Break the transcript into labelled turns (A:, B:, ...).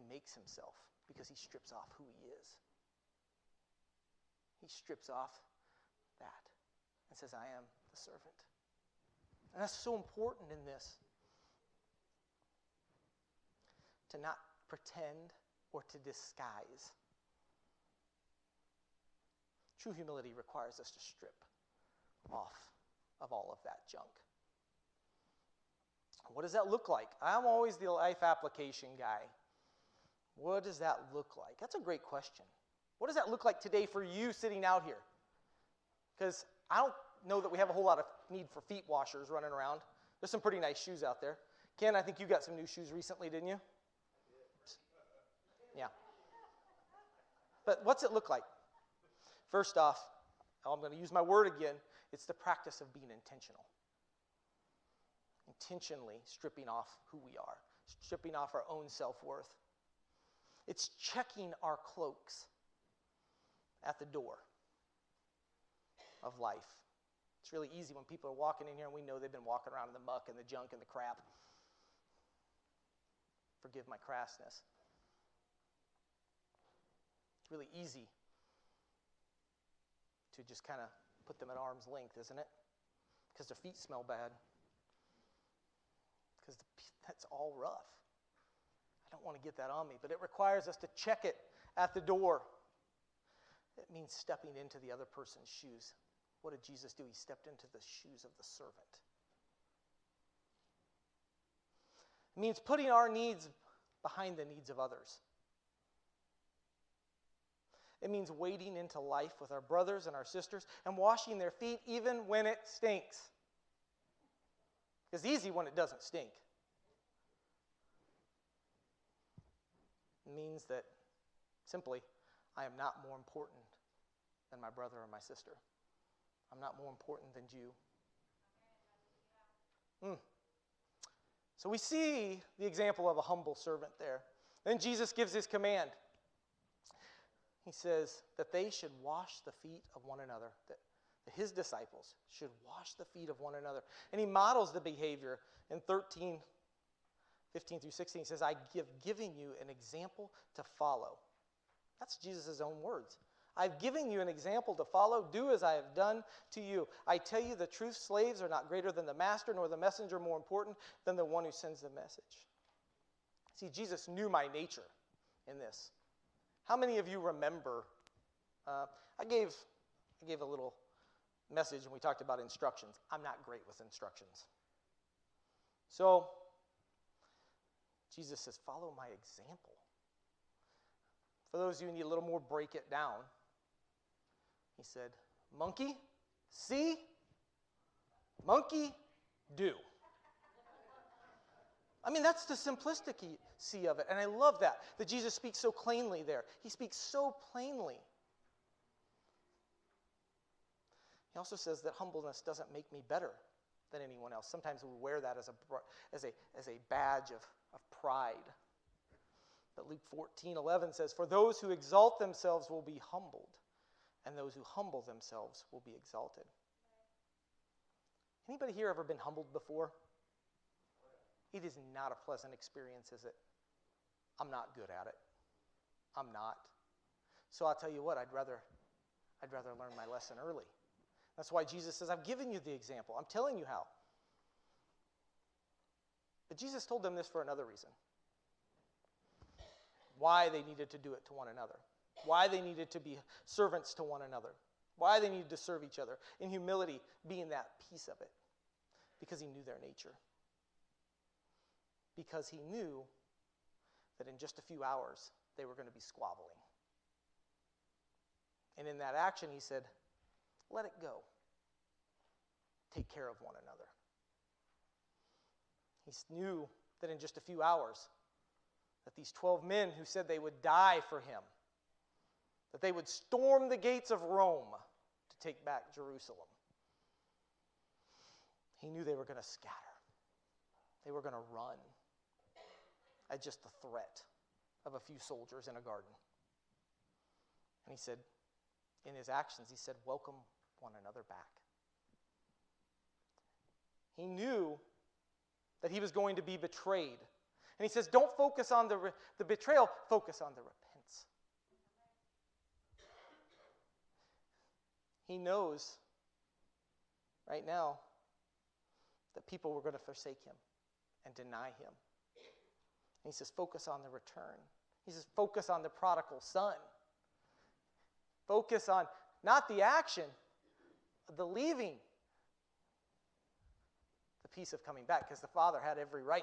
A: makes himself because he strips off who he is. He strips off that and says, I am the servant. And that's so important in this. To not pretend or to disguise. True humility requires us to strip off of all of that junk. What does that look like? I'm always the life application guy. What does that look like? That's a great question. What does that look like today for you sitting out here? Because I don't know that we have a whole lot of need for feet washers running around. There's some pretty nice shoes out there. Ken, I think you got some new shoes recently, didn't you? Yeah. But what's it look like? First off, I'm going to use my word again. It's the practice of being intentional. Intentionally stripping off who we are. Stripping off our own self-worth. It's checking our cloaks at the door of life. It's really easy when people are walking in here and we know they've been walking around in the muck and the junk and the crap. Forgive my crassness. It's really easy to just kind of put them at arm's length, isn't it? Because their feet smell bad. Because that's all rough. I don't want to get that on me, but it requires us to check it at the door. It means stepping into the other person's shoes. What did Jesus do? He stepped into the shoes of the servant. It means putting our needs behind the needs of others. It means wading into life with our brothers and our sisters and washing their feet even when it stinks. It's easy when it doesn't stink. It means that simply, I am not more important than my brother or my sister. I'm not more important than you. So we see the example of a humble servant there. Then Jesus gives his command. He says that they should wash the feet of one another, that his disciples should wash the feet of one another. And he models the behavior in 13, 15 through 16. He says, I give giving you an example to follow. That's Jesus' own words. I've given you an example to follow. Do as I have done to you. I tell you the truth, slaves are not greater than the master, nor the messenger more important than the one who sends the message. See, Jesus knew my nature in this. How many of you remember, I gave a little message and we talked about instructions. I'm not great with instructions. So, Jesus says, follow my example. For those of you who need a little more break it down, he said, monkey, see, monkey, do. I mean, that's the simplicity of it, and I love that Jesus speaks so plainly there. He speaks so plainly. He also says that humbleness doesn't make me better than anyone else. Sometimes we wear that as a badge of pride. But Luke 14:11 says, for those who exalt themselves will be humbled, and those who humble themselves will be exalted. Anybody here ever been humbled before? It is not a pleasant experience, is it? I'm not good at it. I'm not. So I'll tell you what, I'd rather learn my lesson early. That's why Jesus says, I've given you the example. I'm telling you how. But Jesus told them this for another reason. Why they needed to do it to one another. Why they needed to be servants to one another. Why they needed to serve each other. In humility, being that piece of it. Because he knew their nature. Because he knew that in just a few hours, they were going to be squabbling. And in that action, he said, let it go. Take care of one another. He knew that in just a few hours, that these 12 men who said they would die for him, that they would storm the gates of Rome to take back Jerusalem. He knew they were going to scatter. They were going to run at just the threat of a few soldiers in a garden. And he said, in his actions, he said, welcome one another back. He knew that he was going to be betrayed. And he says, don't focus on the betrayal, focus on the repentance. He knows right now that people were going to forsake him and deny him. And he says, focus on the return. He says, focus on the prodigal son. Focus on not the action, but the leaving. The peace of coming back, because the father had every right